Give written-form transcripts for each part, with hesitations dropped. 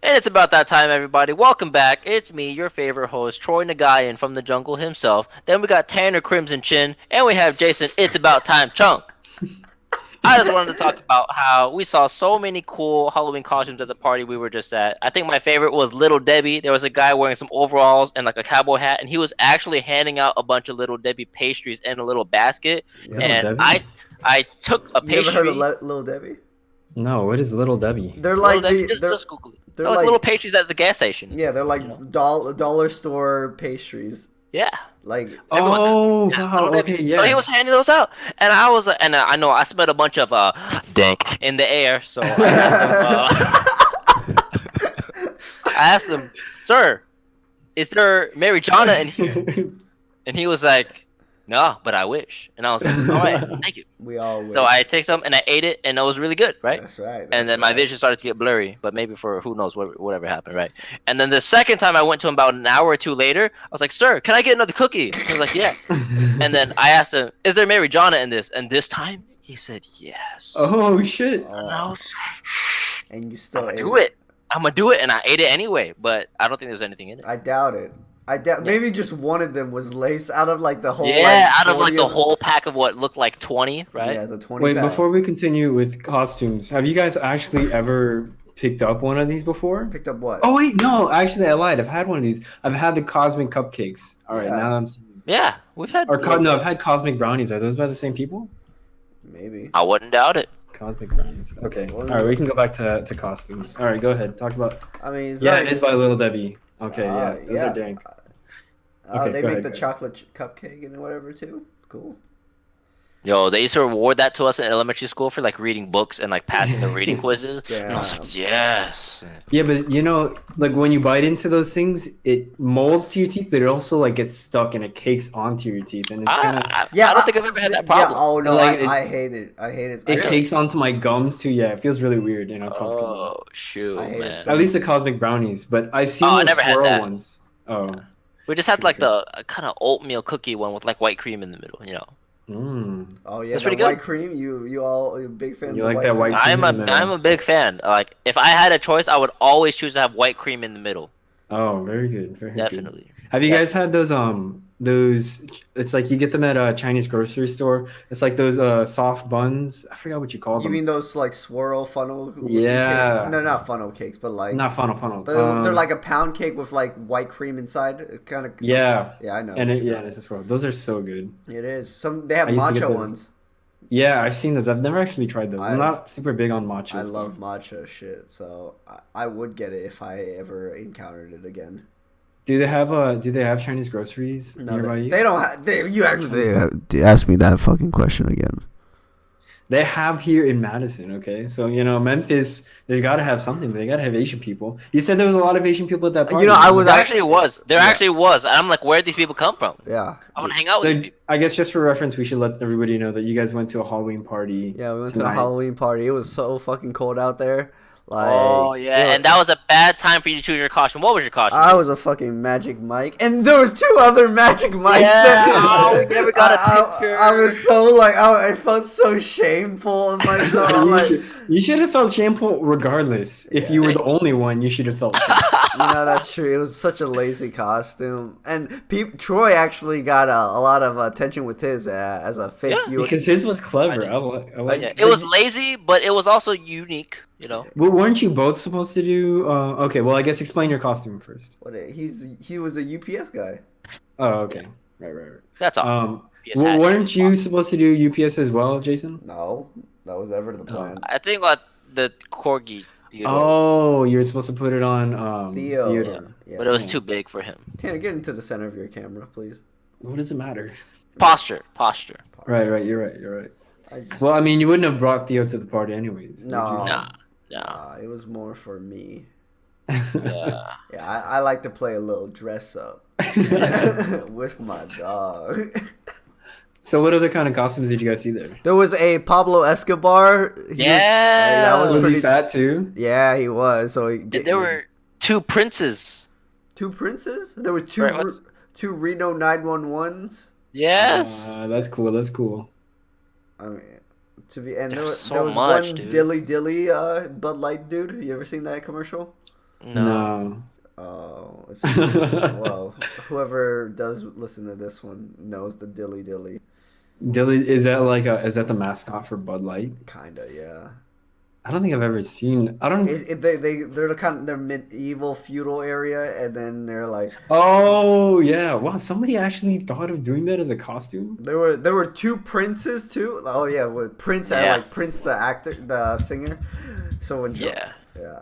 And it's about that time, everybody. Welcome back. It's me, your favorite host, Troy Nagayan from the jungle himself. Then we got Tanner Crimson Chin, and we have Jason, It's About Time Chunk. I just wanted to talk about how we saw so many cool Halloween costumes at the party we were just at. I think my favorite was Little Debbie. There was a guy wearing some overalls and like a cowboy hat, and he was actually handing out a bunch of Little Debbie pastries in a little basket. Little And Debbie? I took a You ever heard of pastry. Little Debbie? No, what is Little Debbie? They're Little like Debbie, the just Google it. they're They're like like little pastries at the gas station. yeah, they're like You know? dollar store pastries. Yeah. Like Everyone's Oh, yeah, wow, Little okay, Debbie. yeah. So he was handing those out, and I was, and I know I smelled a bunch of dank in the air. So I asked him, "Sir, is there Marijuana in here?" And he was like, "No, but I wish." And I was like, "All right, thank you." we all wish. So I take some and I ate it, and it was really good, right? That's right. And that's then my right. vision started to get blurry, but maybe for who knows whatever happened, right? And then the second time I went to him about an hour or two later, I was like, "Sir, can I get another cookie?" He was like, "Yeah." And then I asked him, "Is there Marijuana in this?" And this time he said, "Yes." Oh, shit. And I was And you like, still "I'm ate gonna do it. I'm gonna do it," and I ate it anyway. But I don't think there's anything in it. I doubt it. I doubt. Yeah. Maybe just one of them was lace out of like the whole. Yeah, like, out of like 40 the whole pack of what looked like 20, right? Yeah, the 20. Wait, pack. before we continue with costumes, have you guys actually ever picked up one of these before? Picked up what? Oh, wait, no, actually, I lied. I've had one of these. I've had the cosmic cupcakes. All right, Yeah. now I'm seeing. Yeah, we've had. No, I've had cosmic brownies. Are those by the same people? Maybe. I wouldn't doubt it. Cosmic brownies. Okay. Well, All right, we can go back to costumes. All right, go ahead. Talk about. I mean, it's Yeah, like, it is by Little Debbie. Okay, yeah, those yeah. are dank. They go make ahead, the go chocolate cupcake and whatever too. Cool. Yo, they used to reward that to us in elementary school for like reading books and like passing the reading quizzes. And I was Damn. like, yes. Yeah, but you know, like when you bite into those things, it molds to your teeth, but it also like gets stuck and it cakes onto your teeth, and it's kind of I Yeah, don't think I've ever had that Yeah. problem. Oh no, Like, I hate it. I hate it. it I- cakes onto my gums too. Yeah, it feels really weird and uncomfortable. Oh shoot, I hate it man. so At least the cosmic brownies, but I've seen Oh, I those never had swirl that. ones. Oh, We just had like the kind of oatmeal cookie one with like white cream in the middle, you know. Oh yeah, That's the pretty white good. cream. You're a big fan. You of the like that white cream? cream in the middle. I'm a big fan. Like if I had a choice, I would always choose to have white cream in the middle. Oh, very good, very good. Definitely. Have you Yeah. guys had those? It's like you get them at a Chinese grocery store. It's like those soft buns. I forgot what you call You them. mean those like swirl funnel? looking Yeah. cake? No, not funnel cakes, but like. Not funnel. But they're like a pound cake with like white cream inside. Kind of. Yeah. Yeah, I know. and what it, you're yeah, it's a swirl. Those are so good. It is. They have I used to get matcha those. ones. Yeah, I've seen those. I've never actually tried those. I'm I- not super big on matcha. I stuff. love matcha shit, so I would get it if I ever encountered it again. Do they have Chinese groceries nearby you? They don't have. You actually ask me that fucking question again. They have here in Madison, okay? So, you know, Memphis, they've got to have something. They got to have Asian people. You said there was a lot of Asian people at that party. You know, I was There actually was. There Yeah. actually was. And I'm like, where did these people come from? Yeah. I want to hang out So, with these people. I guess just for reference, we should let everybody know that you guys went to a Halloween party. Yeah, we went to tonight. a Halloween party. It was so fucking cold out there. Like, Oh yeah, and that was a bad time for you to choose your costume. What was your costume? I was a fucking Magic Mike, and there was two other Magic Mikes. Yeah, there. oh, we never got a picture. I was so like, I felt so shameful of myself. I'm like, You should have felt shameful regardless. If you were the only one, you should have felt shameful. that's true. It was such a lazy costume, and Troy actually got a lot of attention with his as a fake. Yeah, Because his was clever. I like Yeah, it was lazy, but it was also unique. You know. Well, weren't you both supposed to do? Okay, well, I guess explain your costume first. He was a UPS guy. Oh, okay. Right. That's all. Yes, Well, had- weren't you supposed to do UPS as well, Jason? No, that was never the plan. I think what the corgi. Theodore, Oh, you were supposed to put it on Theo. Theodore. Yeah. but it was too big for him. Tanner, get into the center of your camera, please. What does it matter? Posture. Right. You're right. I just, Well, I mean, you wouldn't have brought Theo to the party anyways. would No. Nah. it was more for me. you? Yeah. Yeah, I like to play a little dress up with my dog. So, what other kind of costumes did you guys see there? There was a Pablo Escobar. Yeah. that was Was he pretty. fat too? Yeah, he was. So There were two princes. two princes. There were two Right, what's- two Reno 911s. Yes. That's cool. I mean, and There's there so was much, one dude. Dilly Bud Light dude. You ever seen that commercial? No. Oh, well, whoever does listen to this one knows the dilly dilly. Dilly, is that the mascot for Bud Light? Kinda, yeah. I don't think I've ever seen. I don't. They're the kind of they're medieval feudal area, and then they're like Oh yeah! Wow, somebody actually thought of doing that as a costume. there were two princes too. Oh yeah, with Prince Yeah. like Prince the actor, the singer. So when Yeah. yeah.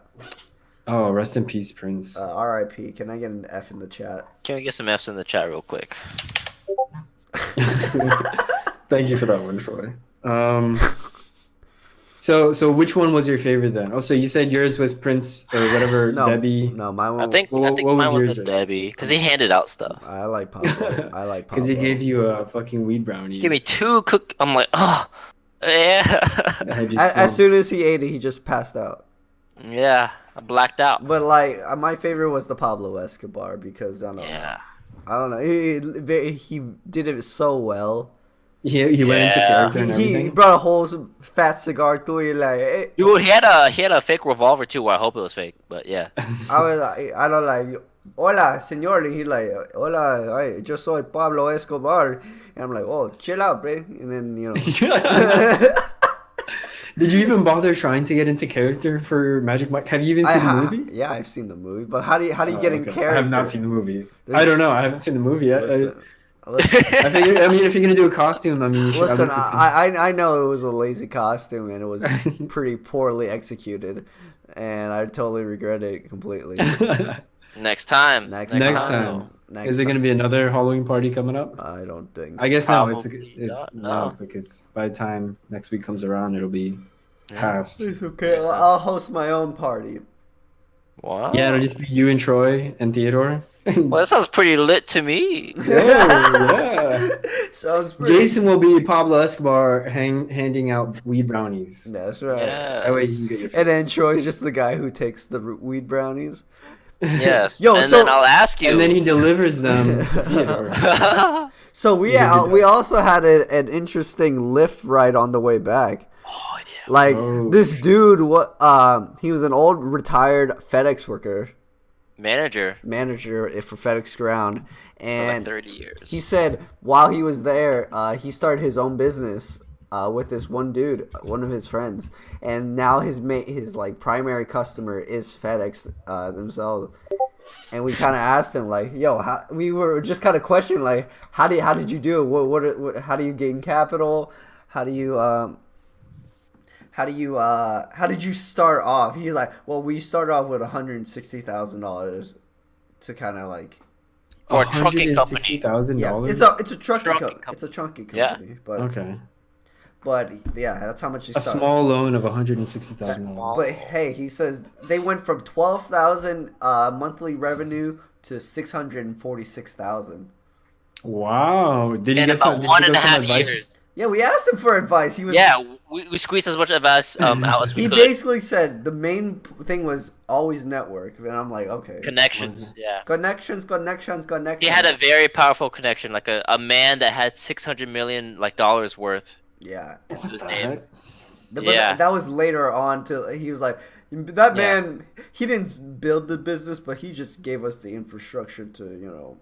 Oh, rest in peace, Prince. R.I.P. Can I get an F in the chat? Can we get some F's in the chat real quick? Thank you for that one, Troy. So which one was your favorite then? Oh, so you said yours was Prince or whatever, No, Debbie. no, my one. I think What was mine was yours, a Jason? Debbie because he handed out stuff. I like Pablo. I like Pablo. Because he gave you a fucking weed brownie. Give me 2 cook. I'm like, oh, yeah, As soon as he ate it, he just passed out. yeah. I blacked out. But like, my favorite was the Pablo Escobar because I don't know. Yeah. I don't know. He did it so well. He went into Yeah. character and He everything. brought a whole fat cigar to it. Like Dude, he had a fake revolver too. Well, I hope it was fake, but yeah. I was like, I don't like. Hola, señor. And he like, hola, yo soy Pablo Escobar. And I'm like, oh, chill out, bro. And then Did you even bother trying to get into character for Magic Mike? Have you even seen the movie? Yeah, I've seen the movie, but how do you get in Okay. character? I have not seen the movie. I don't know. I haven't seen the movie yet. Listen, I figure, I mean, if you're gonna do a costume, I mean, you should listen. obviously. I know it was a lazy costume and it was pretty poorly executed, and I totally regret it completely. Next time. Next Next time. time. Next Is it gonna be another Halloween party coming up? I don't think. I guess no. Probably not, No, no. because by the time next week comes around, it'll be past. It's okay. I'll host my own party. Wow. Yeah, it'll just be you and Troy and Theodore. Well, that sounds pretty lit to me. Yeah. Sounds pretty. Jason will be Pablo Escobar handing out weed brownies. That's right. That Yeah. way you can get your And then fix. Troy's just the guy who takes the weed brownies. Yes. Yo, and so- then I'll ask you. And then he delivers them to Theodore. So we also had an interesting Lyft ride on the way back. Oh yeah. Like Oh. this dude, he was an old retired FedEx worker, Manager manager for FedEx Ground, for like and 30 years. he said while he was there, he started his own business with this one dude, one of his friends, and now his like primary customer is FedEx themselves. And we kind of asked him like, "Yo, we were just kind of questioning like, how did you do it? What how do you gain capital? How did you start off?" He's like, "Well, we started off with $160,000 to kind of like." For a trucking company. $160,000. It's a trucking Trucking company. company. It's a trucking Yeah. company, but Okay. yeah, that's how much he A started. small loan of $160,000. But hey, he says they went from 12,000 monthly revenue to 646,000. Wow. Did you In get about some? Did one you and a get some half advice? years. Yeah, we asked him for advice. He was Yeah, we squeezed as much advice out as we He could. basically said the main thing was always network, and I'm like, okay, Connections. Yeah. connections. He had a very powerful connection, like a man that had $600 million dollars worth. yeah. Was his What the name. heck? But Yeah. that was later on. He was like, that Yeah. man. He didn't build the business, but he just gave us the infrastructure to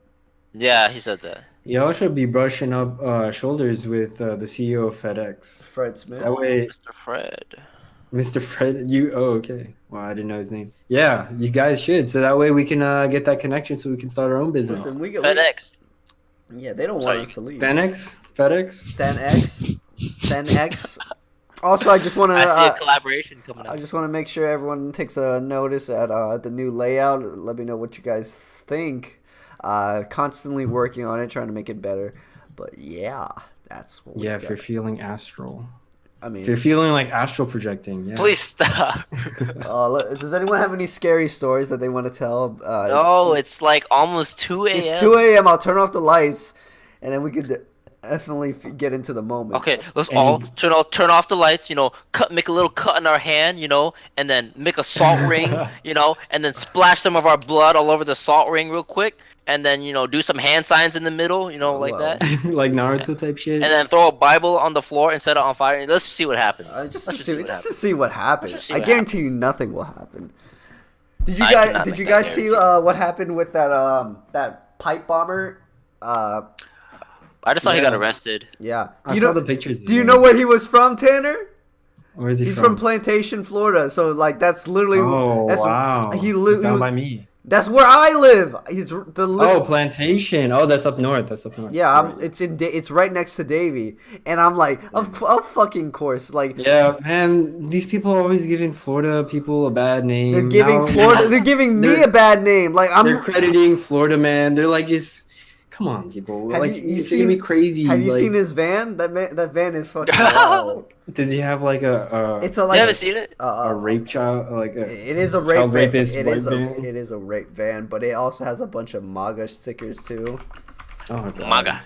Yeah, he said that. Y'all should be brushing up shoulders with the CEO of FedEx. Fred Smith. That way, Mr. Fred. Mr. Fred, okay. Well, I didn't know his name. Yeah, you guys should. So that way we can get that connection so we can start our own business. Listen, we get FedEx. yeah, they don't Sorry. want us to leave. FedEx? 10x. Also, I just want I see a to. collaboration coming I up. just want to make sure everyone takes a notice at the new layout. Let me know what you guys think. Constantly working on it, trying to make it better. But yeah, that's what we Yeah, got. if you're feeling astral. I mean, If you're feeling like astral projecting, yeah. Please stop. does anyone have any scary stories that they want to tell? No, it's like almost 2 a.m. It's 2 a.m. I'll turn off the lights, and then we could definitely get into the moment. Okay, let's And- all turn off the lights, make a little cut in our hand, and then make a salt ring, and then splash some of our blood all over the salt ring real quick, and then, do some hand signs in the middle, like Wow. that. like Naruto type shit. And then throw a Bible on the floor and set it on fire. And let's see what happens. Just Let's to see what Let's happens. just see I what guarantee you nothing will happen. Did you I guys cannot did make you that guys see guarantee. what happened with that pipe bomber? I just saw he got Yeah. arrested. Yeah. I saw the pictures. Do you know where he was from, Tanner? Where is he He's from? from Plantation, Florida. So like that's literally Oh that's wow! he He's he down was, by me. that's where I live. He's the Oh, Plantation. Oh, that's up north. That's up north. yeah. Right. It's right next to Davie, and I'm like of fucking course like Yeah, man. These people are always giving Florida people a bad they're name. giving Now, Florida they're giving me they're- a bad name. Like they're I'm. crediting Florida man. They're like, just come on, people. Have Like, you it's seen gonna be crazy. Have you like, seen his van? That van is fucking wild. does he have like It's a You like haven't seen it? a rape child, like a It is a rape child van. rapist It white is van? it is a rape van, but it also has a bunch of MAGA stickers too. Oh god. MAGA.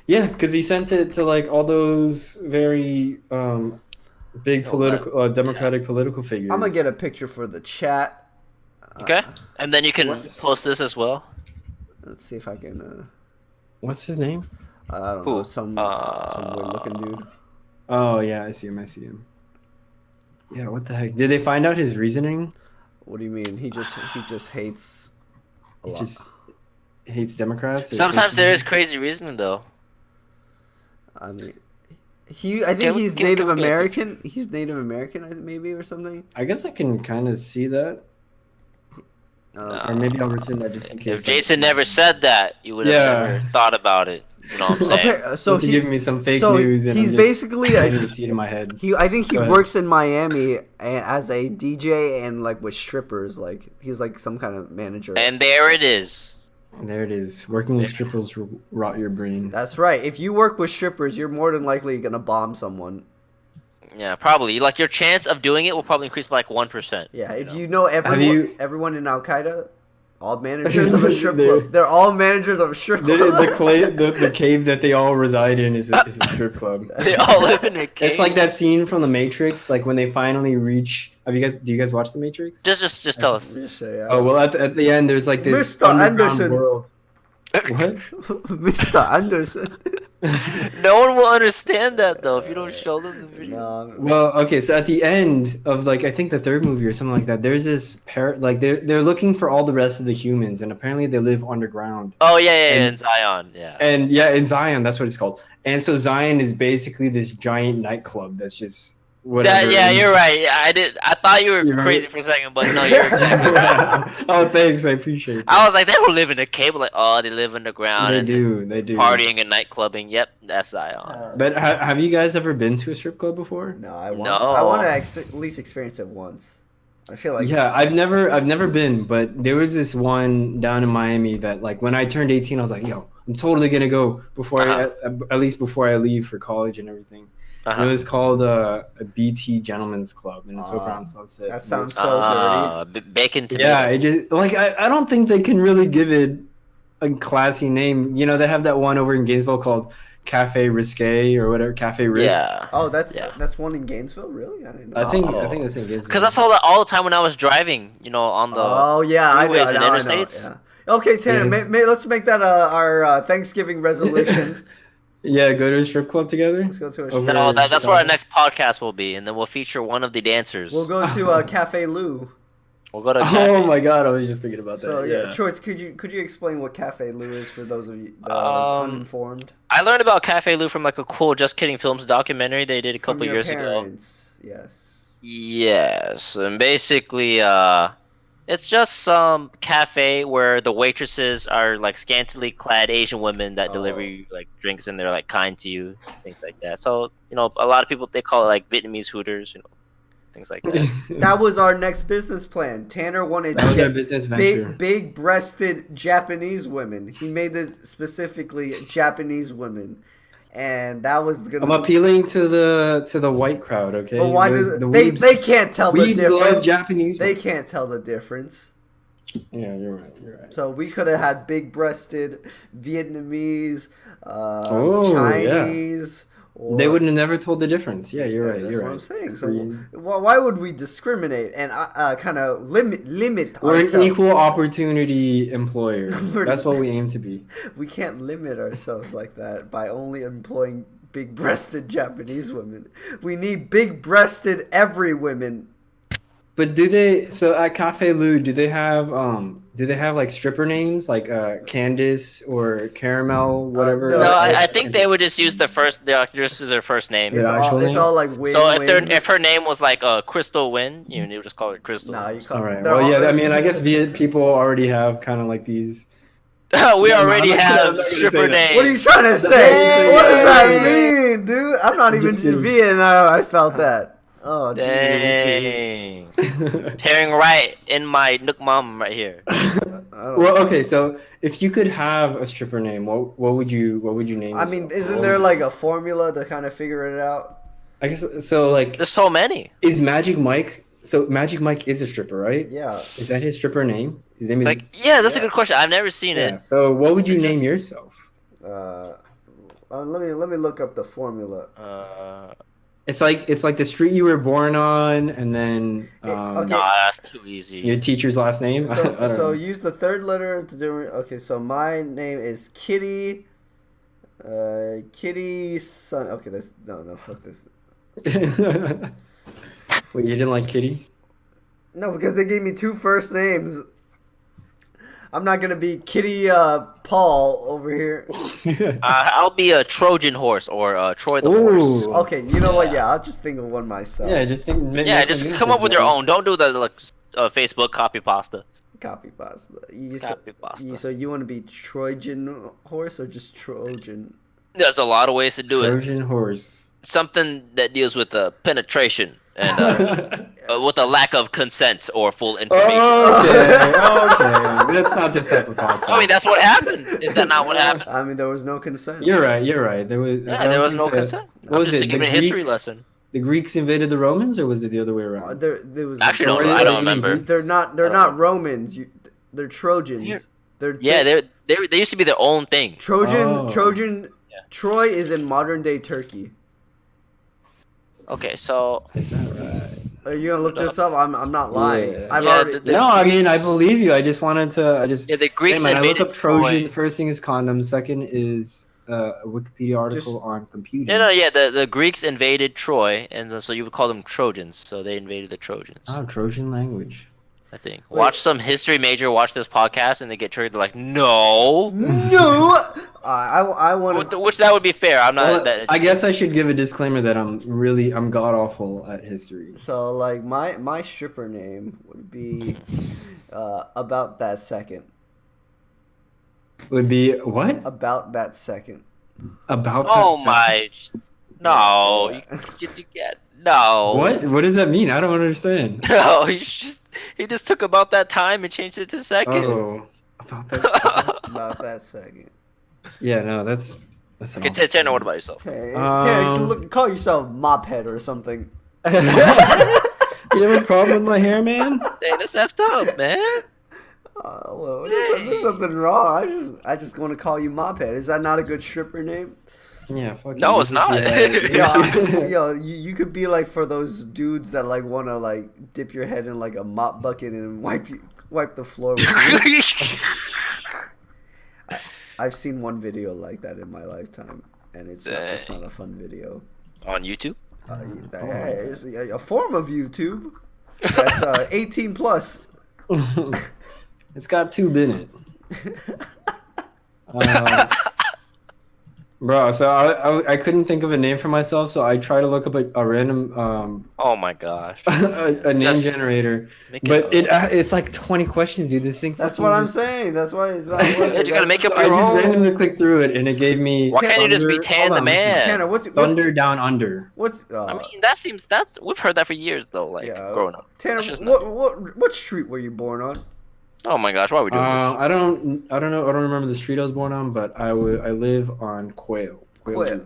Yeah, because he sent it to like all those very big political democratic political figures. I'm gonna get a picture for the chat. Okay. And then you can What's- post this as well. Let's see if I can. What's his name? I don't Who? know some weird looking dude. Oh yeah, I see him. I see him. Yeah, what the heck? Did they find out his reasoning? What do you mean? He just hates a He lot. just hates Democrats. or Sometimes there is something? crazy reasoning though. I mean, I think Can we- he's can- Native can we get a American. He's Native American, maybe or something. I guess I can kind of see that, or maybe I'll rescind that just in case. If Jason never said that, you would have Yeah. never thought about it. You know what I'm saying? Okay, so He's giving me some fake so news, and he's I'm just basically planting a seed in my head. I think he Go ahead. works in Miami as a DJ and like with strippers. Like he's like some kind of manager. And there it is. And there it is. Working with strippers will rot your brain. That's right. If you work with strippers, you're more than likely gonna bomb someone. Yeah, probably. Like your chance of doing it will probably increase by like 1%. Yeah, if you know everyone in Al Qaeda, all managers of a strip They're- club. They're all managers of a strip The, club. the cave that they all reside in is a strip club. They all live in a cave. It's like that scene from The Matrix, like when they finally reach. Do you guys watch The Matrix? Just tell us. Just say, yeah. Oh well, at the end, there's like this Mr. underground Anderson. world. What? Mr. Anderson. No one will understand that though if you don't show them the video. No, Well, okay, so at the end of like I think the third movie or something like that, there's this like they're looking for all the rest of the humans, and apparently they live underground. Oh yeah, And- in Zion, yeah. And yeah, in Zion, that's what it's called. And so Zion is basically this giant nightclub that's just whatever. Yeah, you're right. Yeah, I thought you were You remember- crazy for a second, but no, you're exactly right. Oh, thanks, I appreciate it. I was like, they don't live in a cave. Like, oh, they live underground They and do, they do. partying and night clubbing. Yep, that's Zion. But have you guys ever been to a strip club before? no, I want. No. I want to at least experience it once. I feel like Yeah, I've never been, but there was this one down in Miami that like when I turned 18, I was like, yo, I'm totally gonna go before at least before I leave for college and everything. Uh-huh. It was called a BT Gentlemen's Club, and it's over on Sunset. that sounds so dirty. Bacon tomato. Yeah, it just like I don't think they can really give it a classy name. You know, they have that one over in Gainesville called Cafe Risque or whatever, Cafe Risk. Yeah. Oh, that's Yeah. that's one in Gainesville, really? I didn't know. I think Oh. that's in Gainesville. Because I saw that all the time when I was driving, you know, on the. Oh yeah, I know. freeways and Now I know. interstates. Yeah. Okay, Tanner, Yes. let's make that our Thanksgiving resolution. Yeah, go to a strip club together. Let's go to a Over strip. No, in that's what our Chicago. next podcast will be, and then we'll feature one of the dancers. We'll go to Cafe Lou. We'll go to. Oh my god, I was just thinking about that. So yeah, Troy, could you explain what Cafe Lou is for those of you those uninformed? I learned about Cafe Lou from like a cool Just Kidding Films documentary they did a couple From your years ago. parents, yes. Yes, and basically, it's just some cafe where the waitresses are like scantily clad Asian women that deliver you like drinks, and they're like kind to you, things like that. So you know, a lot of people they call it like Vietnamese Hooters, you know, things like that. That was our next business plan. Tanner wanted That was our business venture. big breasted Japanese women. He made it specifically Japanese women, and that was gonna. I'm appealing to the white crowd, okay? But why Those- does the they? weebs- They can't tell the weebs love difference. Japanese. They women. can't tell the difference. Yeah, you're right. You're right. So we could have had big-breasted Vietnamese, Oh, yeah. Chinese. Or, They would have never told the difference. Yeah, you're right. That's You're what right. I'm saying. So Korean. why would we discriminate and kind of limit We're ourselves? an equal opportunity employer. We're- That's what we aim to be. We can't limit ourselves like that by only employing big-breasted Japanese women. We need big-breasted every women. But do they? So at Cafe Lou, do they have like stripper names like Candice or Caramel, whatever? No, No, I it- think they would just use just their first name. Their actual it's name? all like Win So Win. if her name was like Crystal Wynn, you know, they would just call her Crystal. Nah, or you something. All call. right. They're Well, all, yeah. I mean, I guess people already have kind of like these. We No, I'm already not have gonna say stripper that. names. What are you trying to say? Dang. What does that mean, dude? I'm not I'm even just kidding. V, and I felt that. Oh, jeez, Dang. Tearing right in my Nook Mom right here. Well, okay. So if you could have a stripper name, what would you name? I mean, yourself? isn't What there would- like a formula to kind of figure it out? I guess so. Like, There's so many. is Magic Mike? So Magic Mike is a stripper, right? Yeah. Is that his stripper name? His name is. Like, yeah, that's a Yeah. good question. I've never seen Yeah. it. So what would you Is it name just- yourself? Let me look up the formula. It's like the street you were born on, and then Okay. Nah, that's too easy. your teacher's last name. I don't So know. use the third letter to do. Okay, so my name is Kitty. Kitty Sun. Okay, that's no, fuck this. Wait, you didn't like Kitty? No, because they gave me two first names. I'm not gonna be Kitty Paul over here. I'll be a Trojan horse or Troy the horse. Ooh. Okay, you know what? Yeah, I'll just think of one myself. Yeah, just think. Yeah, just come up with your own. Don't do the like Facebook copy pasta. Copy pasta. Copy pasta. So you want to be Trojan horse or just Trojan? There's a lot of ways to do it. Trojan horse. Something that deals with penetration and with a lack of consent or full information. Okay. That's not this type of podcast. I mean, that's what happened. Is that not what happened? I mean, there was no consent. You're right. There was. I Yeah, don't there was think no the- consent. What I'm was just it? giving a history lesson. The Greeks invaded the Romans, or was it the other way around? There was Actually, Or no, were I don't they remember. Greeks? They're don't not Romans. They're Trojans. Here. They're Yeah, they used to be their own thing. Oh. Trojan. Yeah. Troy is in modern day Turkey. Okay, so Is that right? Are you gonna look this up? I'm not lying. Yeah. I've Yeah, already. the- No, I mean I believe you. I just wanted to. yeah, the Greeks Hey, man, I look invaded up Trojan. Troy. The first thing is condom. Second is a Wikipedia article Just- on computing. Yeah, the Greeks invaded Troy, and so you would call them Trojans. So they invaded the Trojans. Oh, Trojan language. I think. Wait. Watch some history major watch this podcast, and they get triggered. They're like, no. No. I want to. Which that would be fair. I'm not. Well, that, I guess I should give a disclaimer that I'm god awful at history. So like my stripper name would be about that second. Would be what About that second. about? Oh that my! No, Yeah. you get no. What? What does that mean? I don't understand. No, he just took about that time and changed it to second. Oh, about that. second? About that second. Yeah, no, that's an Okay, awful Tanner, what about yourself? Hey, Um, call yourself Mophead or something. You have a problem with my hair, man? Dang, that's effed up, man. Well, there's nothing wrong. I just want to call you Mophead. Is that not a good stripper name? Yeah, fuck No, you. it's not. You could be like for those dudes that like want to like dip your head in like a mop bucket and wipe the floor with you. I've seen one video like that in my lifetime, and it's not a fun video. On YouTube? It's a form of YouTube. That's 18 plus. It's got tube in it. Bro, so I couldn't think of a name for myself, so I tried to look up a random Oh my gosh. a name Just generator, make but it it's like 20 questions, dude. This thing. That's fucking what I'm just- saying. That's why it's not. Yeah, you gotta make up So I your just own. randomly clicked through it, and it gave me. Why can't you just be Thunder- Tan hold the on, listen. Man? Tanner, what's Thunder Down Under. I mean, that's we've heard that for years though, like growing up. Tanner, That's just what street were you born on? Oh my gosh, why are we doing this? I don't know. I don't remember the street I was born on, but I live on Quail. Quail.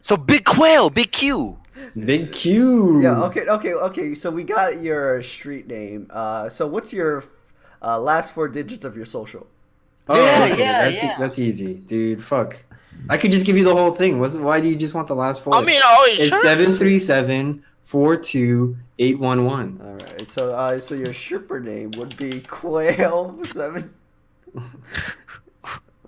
So Big Quail, Big Q. Big Q. Yeah. Okay. So we got your street name. So what's your last four digits of your social? Oh, Yeah, okay, yeah. That's easy, dude. Fuck. I could just give you the whole thing. Why do you just want the last four? I mean, oh, it's sure. 737-42-811. All right. So your stripper name would be Quail 7.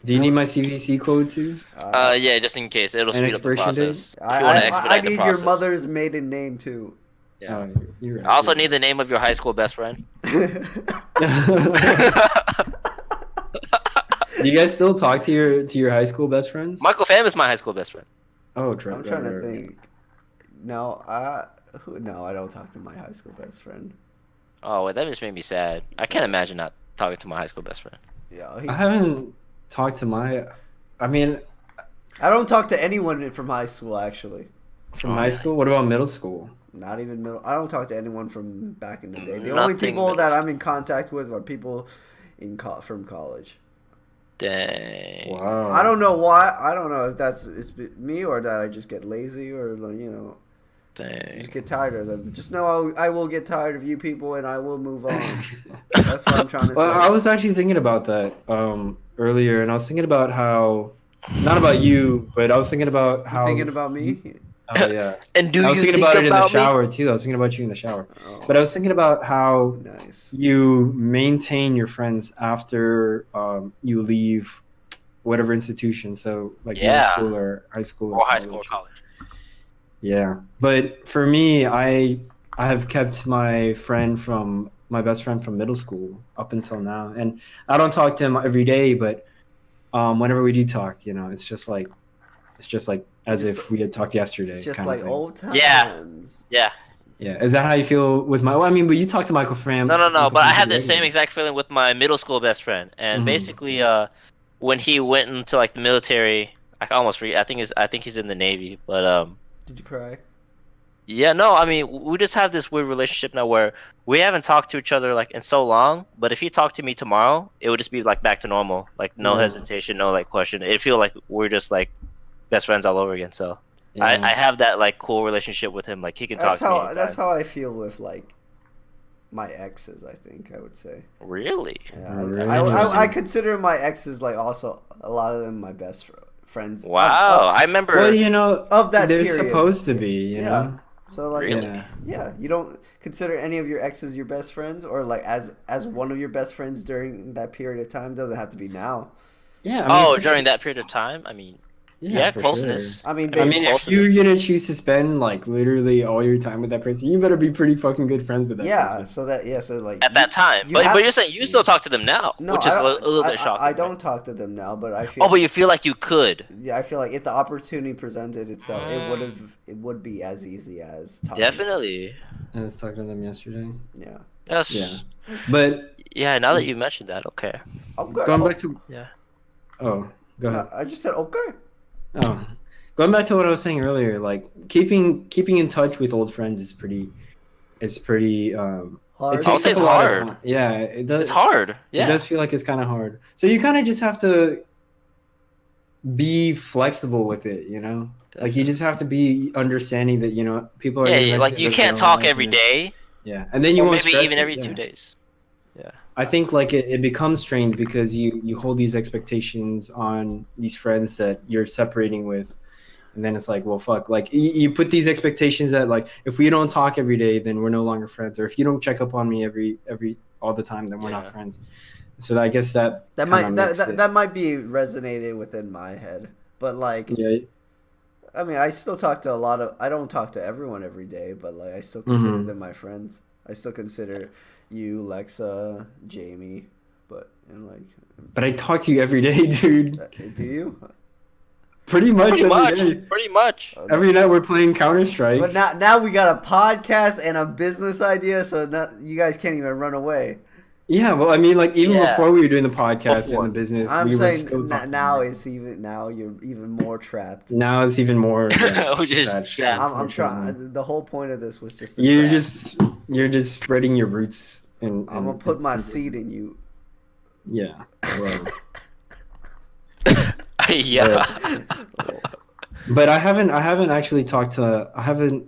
Do you need my CVC code too? Yeah, just in case it'll An speed up the expiration date? process. If you want to expedite I the need process. your mother's maiden name too. Yeah. You're right. I also need the name of your high school best friend. Do you guys still talk to your high school best friends? Michael Pham is my high school best friend. Oh, I'm trying to think. No, no, I don't talk to my high school best friend. Oh, wait, that just made me sad. I can't imagine not talking to my high school best friend. Yeah, I haven't talked to I mean, I don't talk to anyone from high school actually. from high school. What about middle school? Not even middle. I don't talk to anyone from back in the day. The Nothing only people middle that I'm in contact with are people from college. Dang. Wow. I don't know why. I don't know if it's me or that I just get lazy or Dang. just get tired of them. Just know I will get tired of you people and I will move on. That's what I'm trying to Well, say. I was actually thinking about that earlier, and I was thinking about how, not about you, but I was thinking about You how. thinking about me? Oh yeah. And do I was you thinking think about it in the about me? shower too. I was thinking about you in the shower, Oh, but I was thinking about how nice. you maintain your friends after you leave whatever institution. So like middle Yeah. school or high school Or high school or college. Yeah, but for me, I have kept my best friend from middle school up until now, and I don't talk to him every day, but whenever we do talk, it's just like as if we had talked yesterday. It's just kind of like thing. old times. Yeah. Yeah. Yeah, is that how you feel with my? Well, I mean, but you talk to Michael Fram. No. But I had the pretty same regularly. exact feeling with my middle school best friend. And Mhm. basically, when he went into like the military, I almost forget. I think he's in the Navy. But Did you cry? yeah, no. I mean, we just have this weird relationship now where we haven't talked to each other like in so long. But if he talked to me tomorrow, it would just be like back to normal. Like no Yeah. hesitation, no like question. It feel like we're just like best friends all over again. So. Yeah. I have that like cool relationship with him. Like he can talk to me anytime. That's how I feel with like my exes. I think I would say. Really? Yeah, Really? I consider my exes like also a lot of them my best friends. Wow, I remember. Well, of that they're period. supposed to be, you Yeah. know. So like Really? yeah, you don't consider any of your exes your best friends or like as one of your best friends during that period of time. Doesn't have to be now. Yeah. I mean, Oh, for during sure. that period of time. I mean, yeah, for closeness. sure. I mean, I I they, mean, if closeness. you're gonna choose to spend like literally all your time with that person, you better be pretty fucking good friends with that yeah. person. So like At that time, but you're saying you still talk to them now, no, which is I a don't, little bit shocking. I right? don't talk to them now, but I feel. Oh, but you feel like you could. Yeah, I feel like if the opportunity presented itself, it would be as easy as talking. Definitely. I was talking to them yesterday. Yeah. Yes. Yeah. But Yeah. Now that you mentioned that, okay. Okay. going back to Yeah. oh, go ahead. I just said okay. Oh, going back to what I was saying earlier, like keeping in touch with old friends is pretty. Hard. It I'll takes say up it's a lot of hard. time. Yeah, it does. It's hard. Yeah. It does feel like it's kind of hard. So you kind of just have to be flexible with it, you know? Like you just have to be understanding that, people are Yeah. gonna Like eventually you live can't their own talk lives every and then- day, Yeah, and then you or won't maybe stress even it, every yeah. 2 days. I think like it becomes strained because you hold these expectations on these friends that you're separating with, and then it's like, well, fuck. Like you put these expectations that like if we don't talk every day, then we're no longer friends, or if you don't check up on me every all the time, then we're not Yeah. friends. So I guess that That kinda might be resonated within my head, but like yeah. I mean, I still talk to I don't talk to everyone every day, but like I still consider Mhm. them my friends. I still consider you, Lexa, Jamie, and like. But I talk to you every day, dude. Do you? Pretty much Pretty every much. day. Pretty much. Every night we're playing Counter-Strike. But now we got a podcast and a business idea, so you guys can't even run away. Yeah, well, I mean, like even Yeah. before we were doing the podcast Before. and the business, I'm we were saying still talking. now you're even more trapped. Now it's even more. We're just trash, trapped. I'm unfortunately. trying. The whole point of this was just. To You're trap. just spreading your roots and. I'm gonna put my seed in you. Yeah. Well, Yeah. but I haven't actually I haven't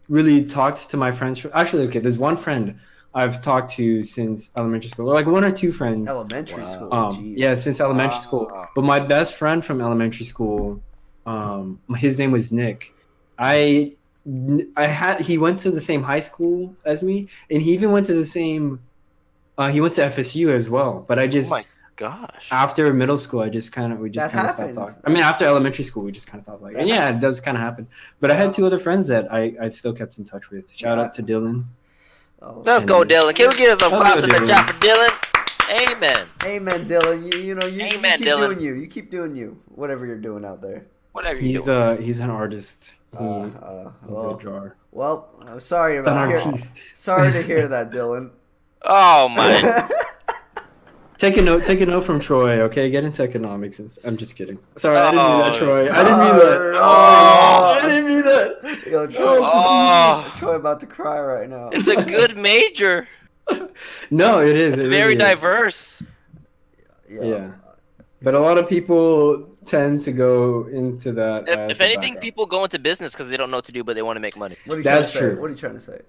really talked to my friends. Actually, okay, there's one friend I've talked to since elementary school, or like one or two friends. Elementary Wow. school. Jeez. Yeah, since elementary school. But my best friend from elementary school, his name was Nick. He went to the same high school as me, and he even went to the same. He went to FSU as well. But I just Oh my gosh. After middle school, we just kind of That stopped happens. talking. I mean, after elementary school, we just kind of stopped talking. That And yeah, it does kind of happen. But I had Wow. 2 other friends that I still kept in touch with. Shout out to Dylan. Oh. Let's go, Dylan. Can we get some Let's claps go, in the Dylan. chat for Dylan? Amen. Amen, Dylan. You Amen, keep Dylan. doing you. You keep doing you. Whatever you're doing out there. Whatever you do. He's an artist. He's Well, a drawer. I'm sorry An about artiste. Sorry to hear that, Dylan. Oh my. Take a note from Troy, okay? Get into economics. I'm just kidding. Sorry, I didn't mean that, Oh. Troy. I didn't mean that. Oh. I didn't mean that. Yo, Troy, Oh. Troy about to cry right now. It's a good major. No, it is. It's it very really is. diverse. Yeah. But a lot of people tend to go into that. as If a anything, background. people go into business because they don't know what to do, but they want to make money. What are you That's trying to say? true. What are you trying to say?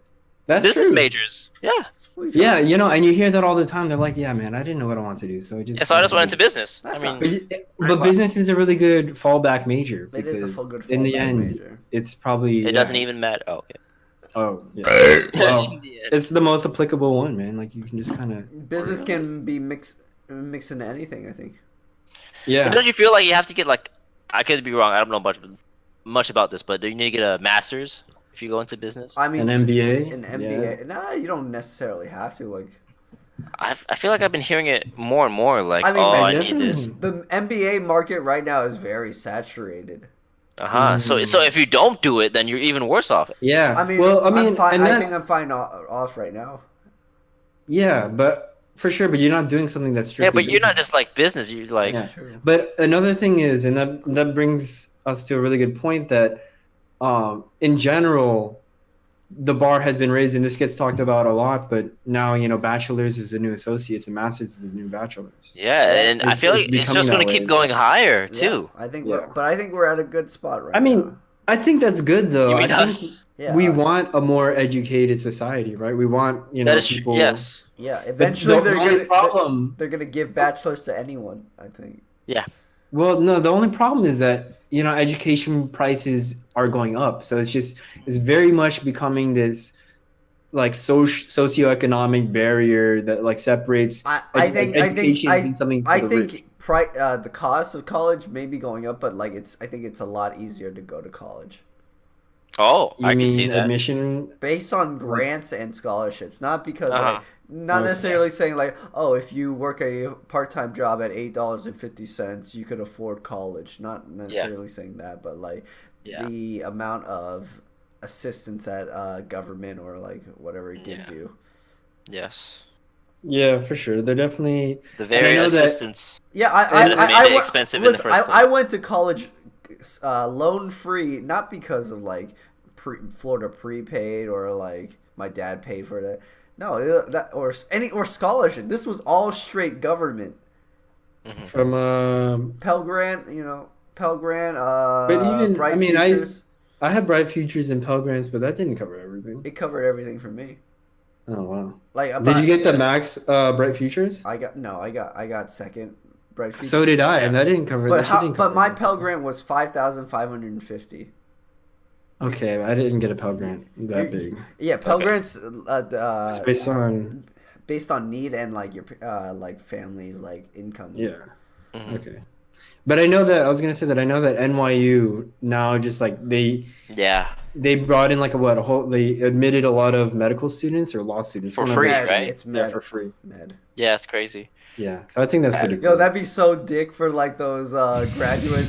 That's Business true. majors. Yeah. What are you trying Yeah, to say? you know, and you hear that all the time. They're like, "Yeah, man, I didn't know what I want to do, so I just." So I just went into business. That's I mean, not- But business is a really good fallback major It because is a full good in the fallback end, major. it's probably it doesn't even matter. Oh, okay. Oh, yeah. Well, In the end. it's the most applicable one, man. Like you can just kind of. Business can be mixed into anything. I think. Yeah. But don't you feel like you have to get like? I could be wrong. I don't know much about this, but do you need to get a master's if you go into business? I mean, An MBA. An MBA. Nah, you don't necessarily have to. Like, I feel like I've been hearing it more and more. Like, I mean, oh, I definitely. need this. the MBA market right now is very saturated. So if you don't do it, then you're even worse off. Yeah. I mean, well, I mean, I'm fine. and I that- think I'm fine off right now. Yeah, but for sure, but you're not doing something that's strictly. Yeah, but you're not business. just like business. You're like, Yeah. True. But another thing is, and that brings us to a really good point that, in general, the bar has been raised, and this gets talked about a lot. But now, bachelor's is the new associates, and master's is the new bachelor's. yeah, and I It's- feel it's like it's becoming just gonna that keep way. going higher too. Yeah, I think Yeah. I think we're at a good spot right I mean, now. I think that's good though. You mean I think us? Yeah, we us. want a more educated society, right? We want That is people. yes. Yeah, But eventually the only they're problem. gonna give bachelors to anyone. I think. Well, no, the only problem is that education prices are going up, so it's very much becoming this like socioeconomic barrier that like separates. I think education from something for I the think rich. the cost of college may be going up, but like I think it's a lot easier to go to college Oh, You I can mean see that. admission? based on grants and scholarships, not because Uh-huh. like not Okay. necessarily saying like, oh, if you work a part-time job at $8.50, you could afford college. Not necessarily saying that, but like Yeah. the amount of assistance that government or like whatever it gives Yeah. you. Yes. Yeah, for sure. They're definitely. The I very know that- assistance. Yeah, And it made it went- expensive in the listen, first I went to college loan free, not because of like Florida prepaid or like my dad paid for that. No, that or scholarship. This was all straight government. From Pell Grant, Pell Grant. But even- Bright I mean, Futures. I had Bright Futures and Pell Grants, but that didn't cover everything. It covered everything for me. Oh wow! Like, Did you get the max Bright Futures? I got second Bright Futures. So did I, and that didn't cover. But that shit didn't cover my everything. Pell Grant was 5,550. Okay, I didn't get a Pell Grant that big. Yeah, Pell Okay. Grants. It's based on need and like your like family's like income. yeah. Mhm. Okay, but I know that I was gonna say that I know that NYU now just like Yeah. they brought in like a whole they admitted a lot of medical students or law students For one of free, them. right? It's Yeah, med. for free. Med. Yeah, it's crazy. Yeah, so I think that's pretty cool. Yo, that'd be so dick for like those graduate.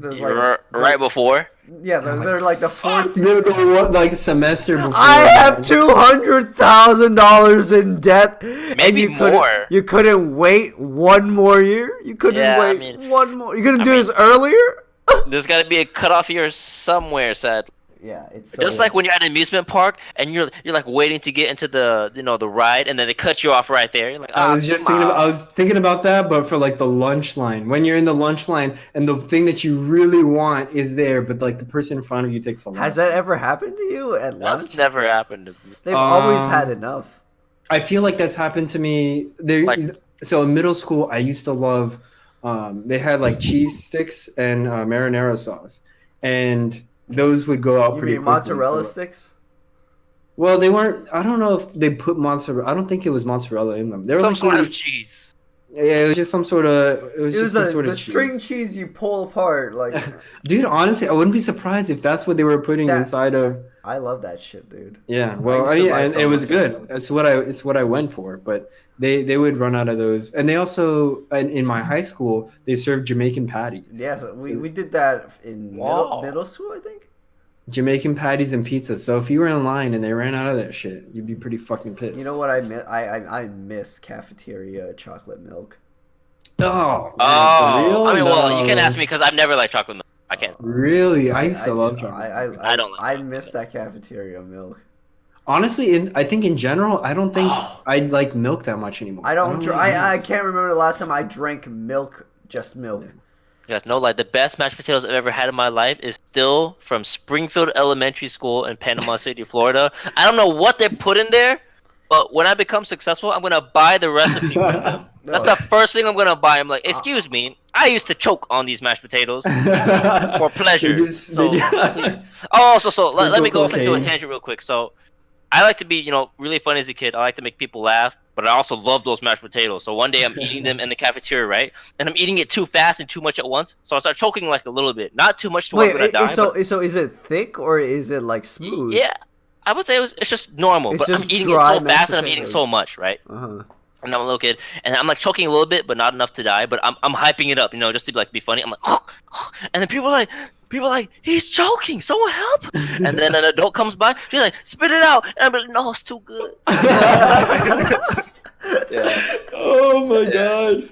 Those, like, Right before. Yeah, they're like the fourth. They'll go what like semester before. I have $200,000 in debt, and Maybe you couldn't. more. You couldn't wait one more year. You couldn't Yeah, I wait mean- one more. You couldn't I do mean- this earlier. There's got to be a cutoff year somewhere, sad. Yeah, it's Just like when you're at an amusement park and you're like waiting to get into the the ride, and then they cut you off right there. You're like, I was just come on. I was thinking about that, but for like the lunch line, when you're in the lunch line and the thing that you really want is there, but like the person in front of you takes a lot. Has that ever happened to you at That's lunch? never happened to me. They've always Um, had enough. I feel like that's happened to me. Like- So in middle school, I used to love. They had like cheese sticks and marinara sauce, and those would go out You pretty mean quickly. mozzarella so- sticks? Well, they weren't. I don't know if they put mozzarella. I don't think it was mozzarella in them. They were Some like sort really- of cheese. Yeah, it was just some sort of. It was It was just some sort the of string cheese. cheese you pull apart. Like Dude, honestly, I wouldn't be surprised if that's what they were putting that. inside of. I love that shit, dude. Yeah, I well, used to buy and so it was much of good. It's what I went for. But they would run out of those, and they also in my high school they served Jamaican patties. Yeah, so So we did that in Wow. middle school, I think. Jamaican patties and pizza. So if you were in line and they ran out of that shit, you'd be pretty fucking pissed. You know what I miss? I miss cafeteria chocolate milk. Oh, man, Oh, for real? I mean, well, you can No. ask me because I've never liked chocolate milk. I can't. Really, I used to do. love chocolate. I don't like I chocolate miss that cafeteria milk. Honestly, I think in general, I don't think I like milk that much anymore. I don't. like I milk. can't remember the last time I drank milk. Just milk. You guys know, like, the best mashed potatoes I've ever had in my life is still from Springfield Elementary School in Panama City, Florida. I don't know what they put in there, but when I become successful, I'm gonna buy the recipe from them. That's the first thing I'm gonna buy. I'm like, excuse me, I used to choke on these mashed potatoes for pleasure. So, please. Oh, so let me go off into a cocaine. tangent real quick. So, I like to be, really funny as a kid. I like to make people laugh, but I also love those mashed potatoes. So one day I'm eating them in the cafeteria, right? And I'm eating it too fast and too much at once. So I start choking like a little bit, not too much to where I'm gonna die. so is it thick or is it like smooth? Yeah, I would say it's just normal, It's but I'm just eating it dry so mashed fast and I'm eating potatoes. so much, right? Uh-huh. And I'm a little kid, and I'm like choking a little bit, but not enough to die. But I'm hyping it up, just to be funny. I'm like, and then people are like, he's choking, someone help! And then an adult comes by, she's like, spit it out, and I'm like, no, it's too good. Yeah. Oh my god.